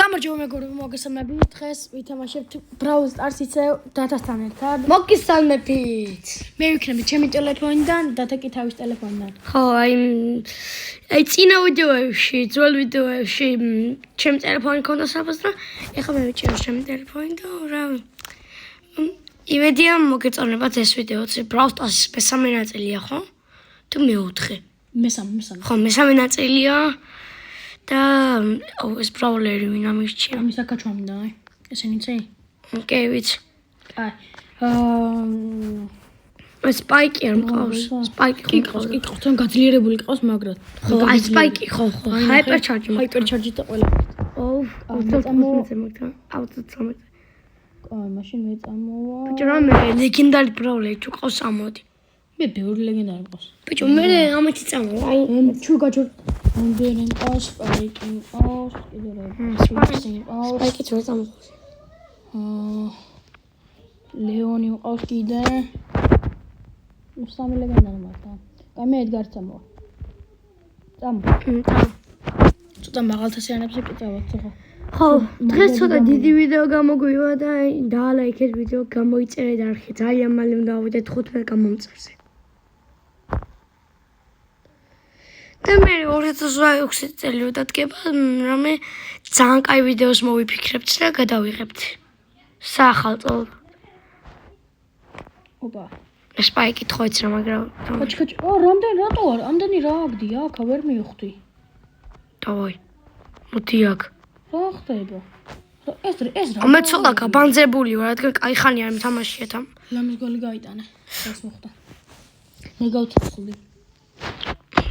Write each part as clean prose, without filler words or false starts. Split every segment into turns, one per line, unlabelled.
გამარჯობა მეგობრებო, მოგესალმებით. დღეს ვითამაშებთ Brawl Stars ისევ დათასთან ერთად.
მოგესალმებით.
მე ვიქნები ჩემი ტელეფონიდან, დათა კი თავის ტელეფონიდან.
ხო, აი წინა ვიდეოებში, ძველ ვიდეოებში ჩემი ტელეფონი ქონდა საფას და ეხლა მე ვიჭირო ჩემი ტელეფონი და რა იმედია მოგეწონებათ ეს ვიდეოც. Brawl Stars მესამე ნაწილია, ხო? თუ მეოთხე?
მესამე.
ხო, მესამე ნაწილია. და ეს ბრაულერი ვინ ამირჩია?
ამის აკაჩვამდა, აი. ესენი წი?
კი, ვიცი.
აი.
სპაიკი არ მყავს. სპაიკი
ყავს, თან გაძლიერებული ყავს, მაგრამ
ხო, აი სპაიკი, ხო. ჰაიპერჩარჯი.
ჰაიპერჩარჯი და ყველა.
ოუ, 20 მოგთან. 13.
აი, მაშინ მეწამოვა.
ბიჭო, რა მე ლეგენდარი ბრაულერი თუ ყავს ამოდი.
მე ბევრი ლეგენდარი ყავს.
ბიჭო, მე ამეთი წამოვა. აი,
ჩუ გაჩვენ. ამდენი ყავს, სპაიკი ყავს, კიდე რა.
სპაიკი თუ წამოხოს.
ლეონი ყავს კიდე. სამი ლეგენდარი მაქვს. აი, მე ედგარ წამოვა. ცოტა მაღალთასიანებზე კი წავად, ხო?
ხო, დღეს ცოტა დიდი ვიდეო გამოგვივა და დაალაიქეთ ვიდეო, გამოიწერეთ არხი. ძალიან მალე უნდა ავიდეთ 15 გამომწერზე. და მე 2006 წელი ვდადგება, რამე ძალიან კაი ვიდეოს მოვიფიქრებთ და გადავიღებთ. საახალწლო.
ოპა.
სპაიკი თქო იცი რა, მაგრამ
კაჩკაჩ. რამდენი რატო არ? ამდენი რა აგდი აქ, ვერ მივხვდი.
დავაი. მოდი აქ.
რა ხდება? ეს რა?
მე ცოტა გაბანძებული ვარ, რადგან კაი ხანი არ მითამაშიეთ ამ.
ლამის გოლი გაიტანა. ეს მოხდა. მე გავწესხდი.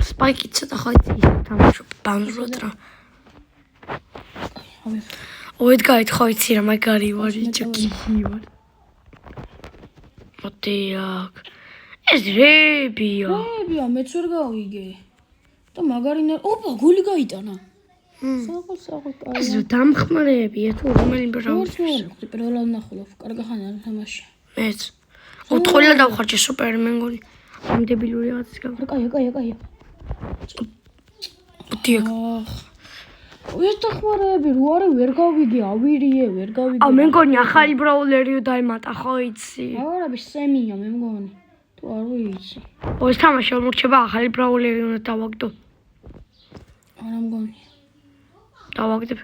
სპაიკი ცოტა ხო იცი თამაშობ ბანძროთ რა. ოედგაით ხო იცი რა მაგარი ვარ, იჩოკი ვარ. მოდი აქ. ეს რებია.
რებია, მეც ვერ გავიგე. და მაგარინა, ოპა, გოლი გაიტანა. საყო.
ეს დამხმარეებია თუ რომელი ბრაული?
პირველად ნახულობ, კარგი ხანი არ თამაში.
მეც. ოთხოლა დავხარჯე სუპერი მე მგონი. ამ დებილური რაღაცის გამო.
კაია.
მოდი აქ.
ეს დახმარეები რო არა ვერ გავიგე, ავირიე, ვერ გავიგე.
მე მგონი ახალი ბრაულერიო დაემატა ხო იცი?
არა, სემია მე მგონი. თუ არ ვიცი.
ეს თამაში მორჩება ახალი ბრაულერი უნდა დავაგდო.
არა მგონი.
დავაგდებ.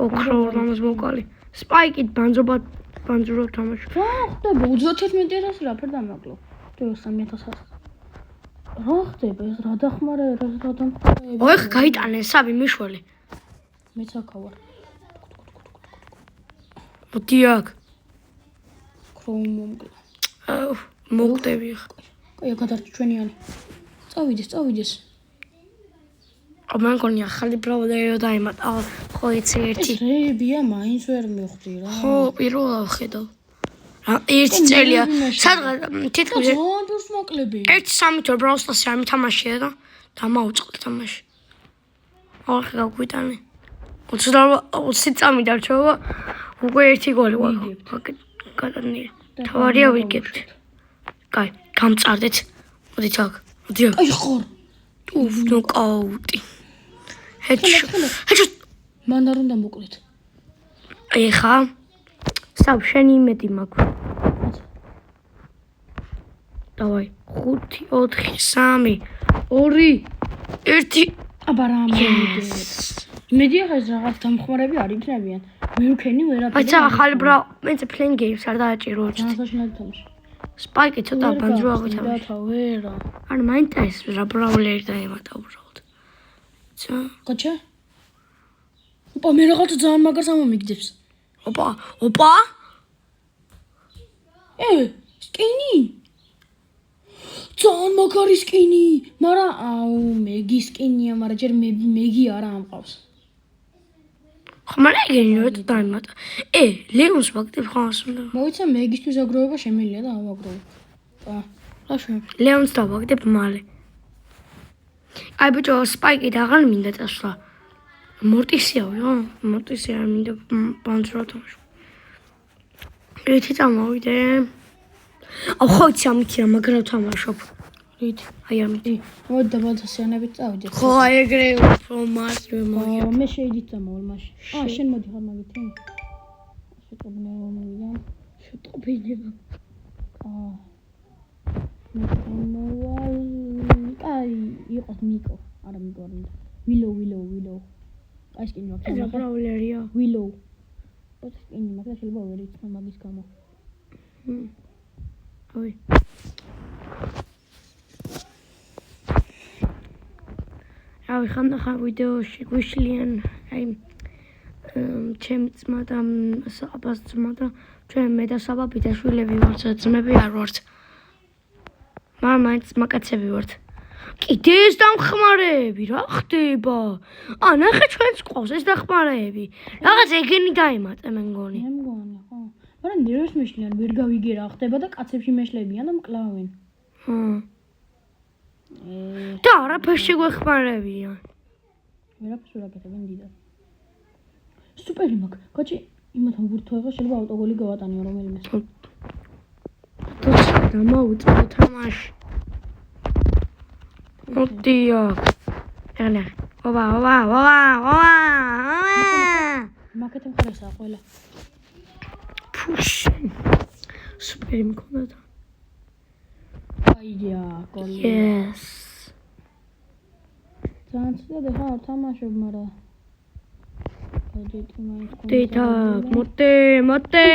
ოქრო რამოს მოკალი. სპაიკით ბანძრობ თამაში.
რა ხდება? 31 რაფერ დამაკლო. თუ 3000. რა ხდება ეს რა დახმარეება?
ოი ხა გაიტანე საბი მიშველი.
მეც აქა ვარ.
მოდი აქ.
ქროუმ მომგლა.
მოგდები ხა.
კაია გადარჩ ჩვენიანი. წავიდეს.
მე მგონი ახალი ბრაულერიო დაემატა. ხო იცი ერთი.
ეს რებია, მაინც ვერ მივხვდი რა.
ხო, პირველად ვხედავ. ერთი წელია. სადღაც თითქმის
ზონდურს მოკლები.
1-3 თვე Brawl Stars არ მითამაშია და დამაუწყდა თამაში. ახლა გაგვიტანე. 20 წამი დარჩება. უკვე ერთი გოლი ვაგებ. გადანილი. თავარია ვიგებთ. კაი, გამწარდეთ. მოდით აქ.
აი ხარ.
უფ, ნოკაუტი. ჰეჩ.
მან არ უნდა მოკლეთ.
ეხა შენი იმედი მაქვს. დავაი 5 4 3 2 1
აბა რა მომიდე. იმედია ხა ეს რაღაც დამხმარები არ იქნებიან. მე ვქენი ვერაფერი.
აიცა ახალი მეც playing games არ დააჭირო ოჩი.
განსაშინად თამაში.
სპაიკი ცოტა ბანძრო აღითავე.
ვერა.
არ მაინტერესებს რა ბრაულერი დაემატა უბრალოდ. ცა.
კაჩა? ოპა მე რაღაც ძალიან მაგარს ამომიგდებს.
ოპა?
სკინი. ძალიან მაგარი სკინი. მაგრამ მეგი სკინია, მაგრამ ჯერ მეგი არა ამყავს.
ხომ არა ეგენი რა დაემატა. ლეონს ვაგდებ ხანს უნდა.
მოიცა მეგისთვის აგროვება შემიძლია და ავაგროვებ. რა შენ?
ლეონს დავაგდებ მალე. აი ბიჭო, სპაიკი და აღარ მინდა წასვლა. მორტისიავი, ხო? მორტისი არ მინდა ბანძრო თამაში. ერთი წამოვიდე. ხო იცი ამითი რა მაგრა ვთამაშობ.
რით?
აი ამით.
მოდი დაბალთასიანებით წავიდეთ.
ხო, აი ეგრე უფრო მასწრე მოიგებ.
მე შეიდით წამოვალ მაშინ. შენ მოდი ხარ მაგითი. შეტყობინა მომივიდა.
შეტყობინება.
მოვალ. აი, იყოს ნიკო. არა ნიკო არ მინდა. ვილო. აი ეს კინო აქვს.
რა პრობლემია?
ვილო. ეს კინო მაგას შეიძლება ვერ იცნო მაგის გამო.
ой. აი ხანდახან ვიდეოში გვიშლიან აი ჩემი ძმა და საბას ძმა და ჩვენ მე და საბა ბიძაშვილები ვართ, ძმები არ ვართ. მაგრამ მაინც მაკაცები ვართ. კიდე ეს დამხმარეები რა ხდება? ნახე ჩვენს ყავს ეს დამხმარეები. რაღაც ეგენი დაემატა მე მგონი.
მე მგონი, ხო. მაგრამ ნერვებს მეშლიან, ვერ გავიგე რა ხდება და კაცებში მეშლებიან და მკლავენ.
და არაფერში გვეხმარებიან.
ვერაფერს ვერ აკეთებენ დიდად. სუპერი მაგ. კაცი, იმათ მოგურთოება შეიძლება ავტოგოლი გავატანიო რომელიმე.
თოცა დამაუწყო თამაში. მოდიო. ენა. ობა.
მაკეთე მხარესაა ყველა.
ფუში. სუპერი მქონდა და.
აია, გოლი.
Yes.
ძალიან ცუდად ხარ თამაშობ, მაგრამ გადეთი მაინც კონტროლი.
დედა, მოტე.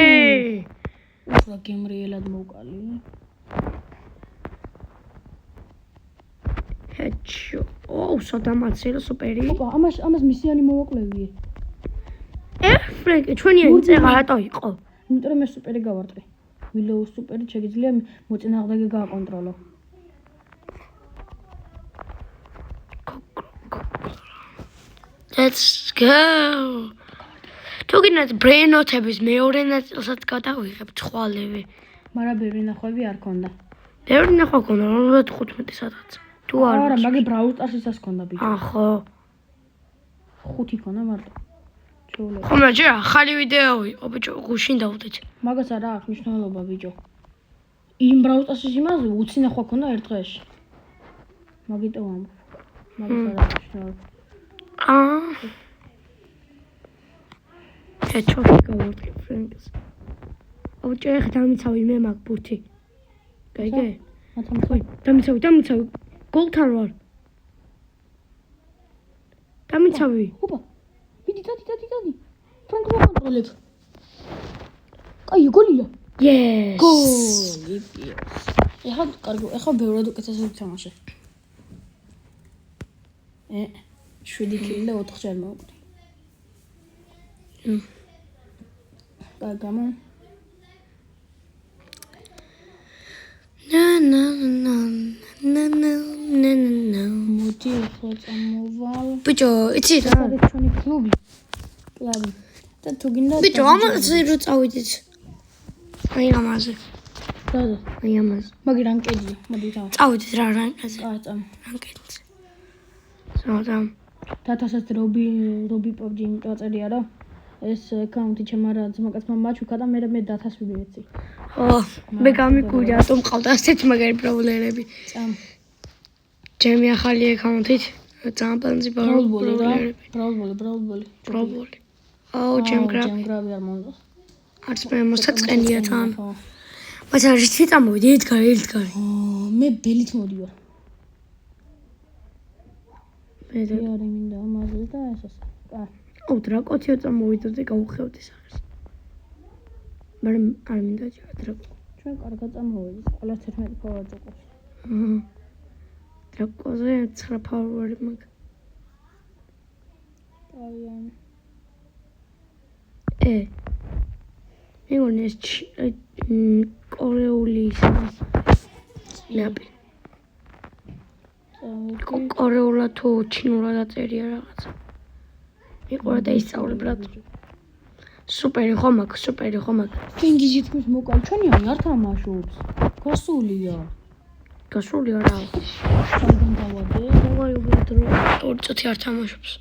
უბრალოდ გემრიელად მოვკალი.
ჰეჩო. სადამაცილო სუპერი.
ოპა, ამას მისიანი მოვაკლევიე.
ფრენკი, ჩვენი წეღა რატო იყო?
იმიტომ რომ ეს სუპერი გავარტყი. ვილოუს სუპერი შეგიძლია მოწინააღმდეგე გააკონტროლო.
Let's go. თუგინათ ბრეინოთების მეორე ნაწილსაც გადავიღებ ცხვალები.
მაგრამ ბევრი ნახვები არ ქონდა.
ბევრი ნახვა ქონდა 55 სადღაც. თუ არ
არა, მაგე ბრაულ სტარსაც ქონდა ბიჭო.
ხო.
5 ქონდა მარტო. ჩაულე.
ხომ ჯერ ახალი ვიდეო იყო ბიჭო, გუშინ დავდეთ.
მაგას არა აქვს მნიშვნელობა ბიჭო. იმ ბრაულ სტარსის იმაზე 20 ნახვა ქონდა ერთ დღეში. მაგიტო ვამბობ. მაგას არა აქვს მნიშვნელობა.
ეჩოხი გავარტყი ფრენკს. ბიჭო, ეხა დამიცავი მე მაგ ბუთი. გაიგე? დამიცავი. გოლთან ვარ. დამიცავი.
ოპა. მიდი, დადი. ფრენკს ვაკონტროლებ. კაი, გოლია.
Yes.
გოლი. ეხლა კარგი, ეხლა ბევრად უკეთესად ვთამაშე. 7 კილი და 4 ჯერ მოვკვდი. გაგამო.
No.
მოდი ახლა წამოვალ.
ბიჭო, იცი რა?
ეს ჩვენი კლუბი. და თუ გინდა
ბიჭო, ამაზე რო წავიდეთ. აი ამაზე.
დადა.
აი ამაზე.
მაგი რანკედია, მოდი დავა.
წავიდეთ რა რანკაზე.
წამ.
რანკედზე. სანამ
დათასაც რობი PUBG დაწერია რა. ეს აკაუნტი ჩემ არა ძმაკაცმა მაჩუქა და მე დათას ვიდეცი.
მე გამიკვირდა, რატომ ყავდა ასეთი მაგარი პრობლემები.
წამ.
ჩემი ახალი აკაუნტით ძალიან პანძი პრობლემები.
ბრაულბოლი.
ჩემ გრაბი
არ მომდა.
არც მე მოსაწყენია თან. მაგრამ რითი წამოვიდი ერთგარი.
მე ბელით მოდივარ.
მე
არ მინდა ამაზე და ესას.
დრაკოთიო წამოვიდა და გავხევდი სახეს. მაგრამ არ მინდა დრაკო.
ჩვენ კარგად წამოვიდით, ყველა 11 ფავა ჯოყოს.
დრაკოზე 9 ფავორი მაგ.
აიან.
მეგონი ეს კორეული ნაპი. კორეულად თუ ჩინურად აწერია რაღაცა. მიყურა და ისწავლე ბრატ. სუპერი ხომ აქ.
ჩვენ გიზითმის მოკალ ჩვენი არ თამაშობს. გასულია რა. საგან დავადე.
მოგარი უბრალოდ 2 წუთი არ თამაშობს.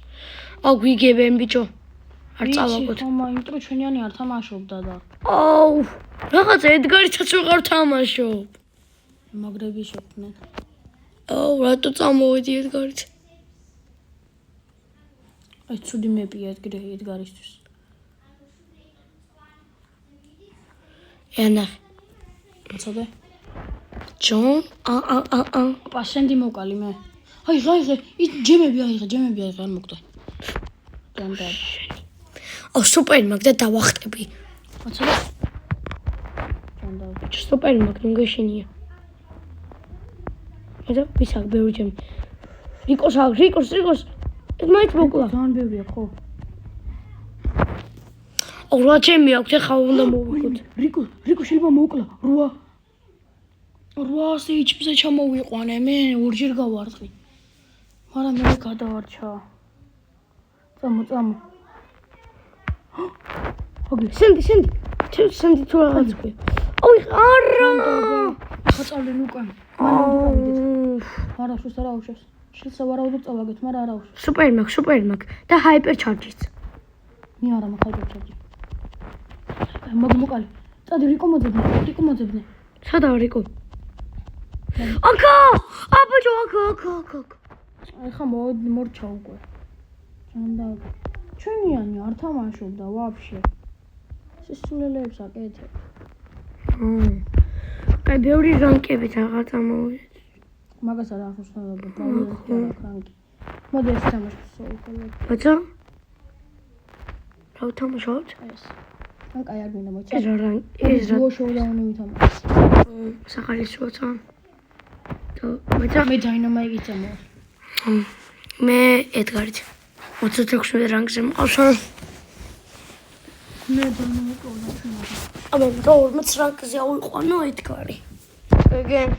გვიგებენ ბიჭო. არ წავაგოთ.
ხომ იმიტომ ჩვენიანი არ თამაშობდა და.
რაღაცა ედგარიცაც ვეღარ თამაშობ.
მაგრები შექმნენ.
აუ, რატო წამოვედი ედგარით?
აი ცუდი მეპია ედგარისთვის.
ენა.
ცოდე?
ჯონ,
პასენდი მოკალი მე. აიღე, ის ჯემები აიღე, არ მოგდა. ჯანდა.
აუ, სუპერი მაგ და დავახტები.
ცოდე? ჯანდა.
სუპერი მაგ ნგეშენია. ედა ვისაკ ბევრი ჯემი. რიკოს. ეს მაინც მოკლა.
ძალიან ბევრია, ხო?
აუ, რა ჯემი აქვს, ეხლა უნდა მოვიყოთ.
რიკო შეიძლება მოკლა. 800 HP-ზე ჩამოვიყვანე, მე ორჯერ გავარდყი. მაგრამ მე გადავარჩა. წამო.
ოგე, სენდი თუ რაღაც ქვია. აუ, არა!
ხა წავლენ უკან. არა, შუს არა უშავს. შეიძლება ვარაუდო წავაგეთ, მაგრამ არა უშავს.
სუპერი მაგ და ჰაიპერ ჩარჯიც.
მე არა მაგ ჩარჯი. მაგ მოკალი. წადი რიკო მოძებნე.
სადაა რიკო? აკა! აბაჯო, აკა.
ეხა მორჩა უკვე. ჯანდა. ჩვენიანი არ თამაშობდა ვაფშე. სისულელებს აკეთებ.
კაი, ბევრი რანკებით აღარ წამოვიდეთ.
მაგას არ ახსოვსავდა, პრობლემა რანკი. მოდი ეს თამაში სოულკოლე.
ბაცა? რა თამაშობთ?
ეს. ან კაი არ გინდა მოიცა.
ეს რა
შოუდაუნი ვითამაშ.
სახალისოა.
მე დაინამაიკი წამო.
მე ედგარით 26 რანგზე მყავსო.
მე დაინამაიკი ვარ.
აბა 40 რანგზე ავიყვანო ედგარი. ეგენ.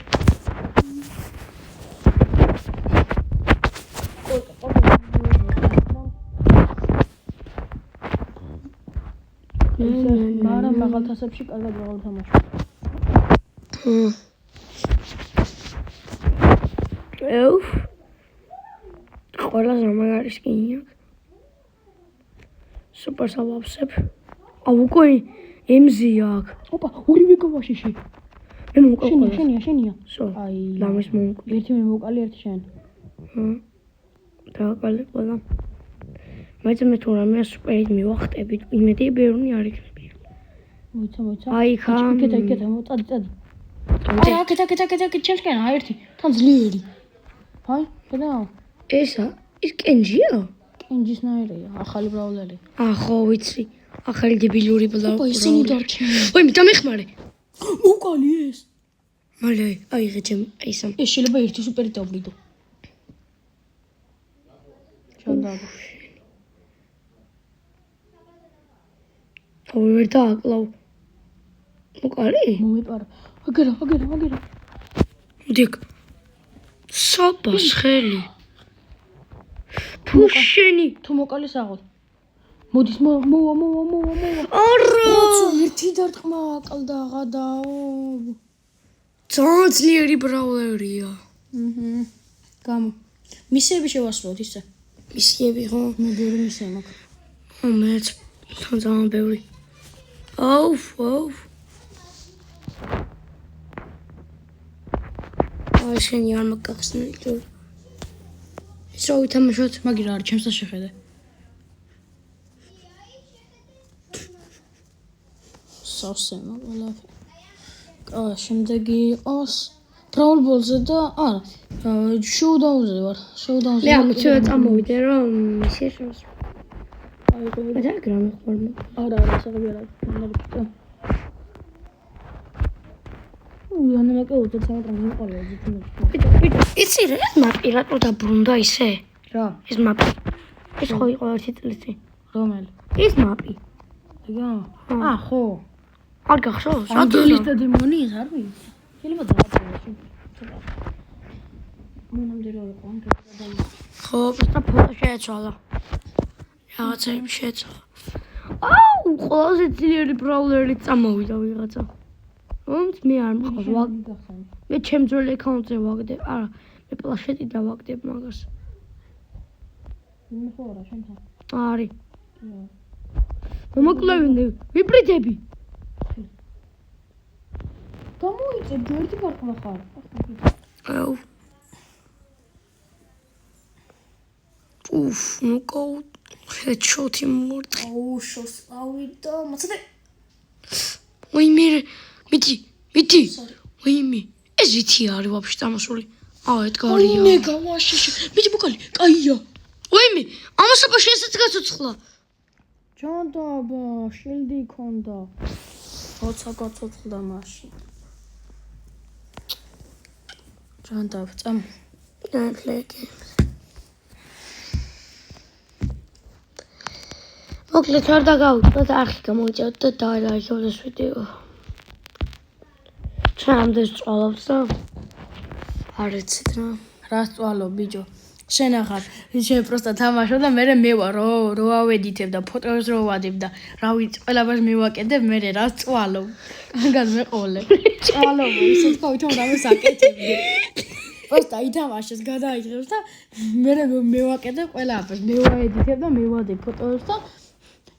მაგრამ მაღალთასებში კარგად ვაღალ თამაშობ.
ეუф. ყველა ზამაგარი სკინი აქვს. სუპერ სავაფსებ. აუ, უკვე ემზი აქვს.
ოპა, ორივე გავაშიში.
მე მომკლა.
შენია.
სო.
აი,
ლამის მომკლა.
ერთი მე მოკალი, ერთი შენ.
დავაკალე ყველა. მე თუ რამე სუპერით მივახტები, იმედი ბევრი არ იქნება.
მოიცა.
აი, ხა.
იქეთა, წადი. არა, აკეთა, ჩემსკენა, ერთი. თან ძლიერი. აი, გადავა.
ესა, ის კენჯია?
კენჯისნაირია, ახალი ბრაულერი.
ხო, ვიცი. ახალი დებილური ბრაულერი.
ოპა, ისინი დარჩენილი.
ვაი, მე დამეხმარე.
მოკალი ეს.
მალე, აიღე ჩემ ისამ.
ეს შეიძლება ერთი სუპერით დავბრიდო. ჩანდაბა.
აუ, ვერ დააკლავ. მოკალი?
მომეპარა. აგერა.
დიახ. საპას ხელი. ფუშენი.
თუ მოკალის აღოთ. მოდის მოვა.
არა!
ერთი დარტყმა აკლდა ღადაო.
ძალიან ძლიერი ბრაულერია.
გამო. მისიები შევასრულოთ ისე.
მისიები ხო?
მე ბევრი მისია მაქვს.
მეც ძალიან ბევრი. აუ. აი შენი არ მაგახსნილი თუ. ის რა ვითამაშოთ?
მაგი რა არის, ჩემს და შეხედე. სავსე მოგალაფი. შემდეგი იყოს Brawl Ball-ზე და არა, Showdown-ზე ვარ. Showdown-ზე.
მე ამჩვენა წამოვიდე რომ ისე შევს.
აი ხო.
და გრამი ხوارმა.
არა, საღები არა. ნამდვილად. ანუ მე კეუთ ცალკე მიყოლე
ბიჭო, იცი რა მაპი რატო დაბრუნდა ისე?
რა?
ეს მაპი. ეს ხო იყო ერთი წლიწი.
რომელი?
ეს მაპი.
ეგა? ხო.
არ გახსოვს?
ანგელის და დემონი ის არ ვიცი. შეიძლება დააწყო. მონამდე იყო ანგელი და დემონი.
ხო, პოსტა ფოტო შეეცვალა. რაღაცები შეეცვალა. აუ, ყველაზე ძლიერი ბრაულერი წამოვიდა ვიღაცა. მე არ მყავს. მე ჩემ ძველ აკაუნტზე ვაგდებ. არა, მე პლაშეტი დავაგდებ მაგას.
მე ხო არა, შენთან.
არის. მომკლევინე, ვიბრიდები.
გამოიწე, ერთი გარყვა ხარ.
აუ. უფ, ნოკაუტ. Headshot-ი მორტყი.
აუ, შოს ავიდა, მოცადე.
ვაიმე, მიდი. ვაიმე. ეს ვითი არის ვაფშე წამოსული. ედგარია.
ვაიმე, გავაშიშე. მიდი ბუკალი, კაია.
ვაიმე, ამასობაში ესეც გაცოცხლა.
ჯანდაბა, შილდი ქონდა. როცა გაცოცხლდა მაშინ. ჯანდაბა, წამო.
დაფლეკე. მოკლედ არ დაგავუწყდეთ, არხი გამოიწევთ და დაალაიქოთ ეს ვიდეო. ჩამდეს წვალობს და არ იცით რა.
რა სწვალო ბიჭო. შენ ახარ, შენ პროსტა თამაშობ და მე მევა რო ავედითებ და ფოტოებს რო ვადებ და რა ვიცი, ყველაფერს მივაკეთებ, მე რა სწვალო. კარგად მეყოლე. სწვალო, ისე თქვა, ვითომ რამეს აკეთებდი. პროსტა ითამაშეს, გადაიჭრებს და მე მევაკეთებ ყველაფერს, მევაედითებ და მევადებ ფოტოებს და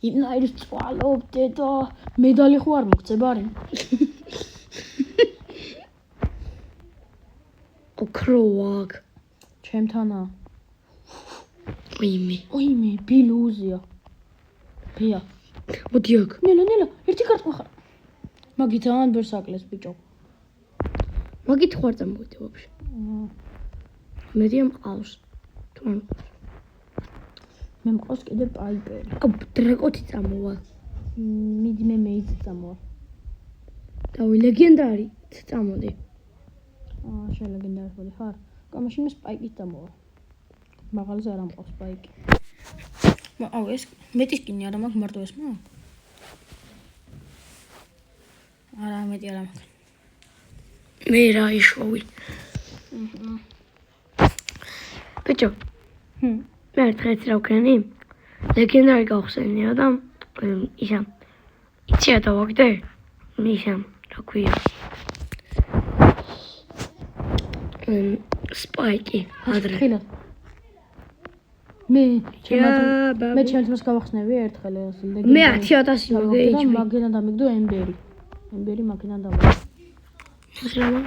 იმნაირი სწვალობ დედა, მედალი ხო არ მოგწებ არი?
ოქროაკ.
ჩემთანა.
ვაიმე,
ბილუზია. ბია.
მოდი აქ.
ნელა, ერთი კარტყვა ხარ. მაგით ამან ბერს აკლეს ბიჭო.
მაგით ხარ წამოვიდე ვაფშე. მედია მყავს. თუ არ მყავს.
მე მყავს კიდე პაიპერი.
დრაკოთი წამოვა.
მიდი მე მეიც წამოვა.
დავი ლეგენდარი წამოდი.
შენ ლეგენდარი ხოდი ხარ? გამაშინ მე სპაიკით წამოვა. მაღალზე არ ამყავს სპაიკი. აუ ეს მეტის კინი არა მაქვს მარტო ეს მა? არა მეტი არა მაქვს.
მე რა იშოვი. ბიჭო. მე დღეს რა ვქენი? ლეგენდარი გავხსენია და ისამ. იცია დავაგდე? ისამ, რა ქვია? სპაიკი ადრე.
ხილად. მე ჩემს გავახსნები ერთხელ ეს ლეგენდარი.
მე 10000 მოგეიჭი.
მაგიდან დამიგდო ემბერი. ემბერი მაგიდან დამიგდო.
ხილამა.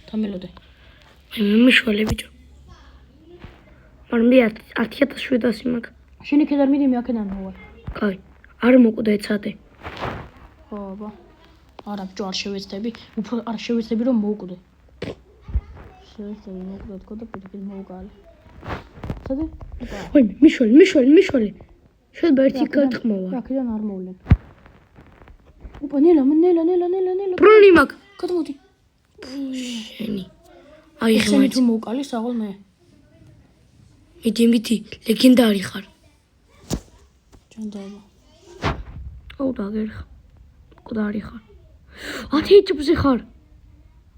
თამელოდე.
მიშვალე ბიჭო. მე 10700 მაგ.
შენ იქიდან მიდი მე აქედან მოვალ.
კაი. არ მოკვდა ეცადე.
აბა. არა ბიჭო არ შევეცდები. უფრო არ შევეცდები რომ მოვკვდე. შევეცდები მოვკვდე თქო და პირიქით მოვკალე. ცადე?
ვაიმე, მიშვალე. შეიძლება ერთი გატყმოვა.
აქედან არ მოვლენ. ოპა ნელა.
ბრუნი მაგ.
გადმოდი.
შენი. აი ხე
შენი თუ მოვკალი საღოლ მე.
მიდი, ლეგენდარი ხარ.
ჯანდაბა.
აუ დაგერხა. მკვდარი ხარ. 10 HP-ზე ხარ.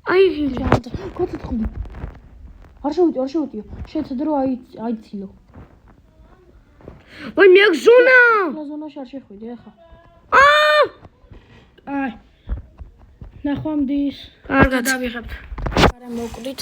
აი
გაწეთხოვდი. არ შევიტიო. შეცდ რომ აიცილო.
ვაიმე აქ ზონა.
ზონაში არ შეხვიდე ახლა.
აი.
ნახვამდის.
კარგად დავიღებთ.
არა მოვკვდით.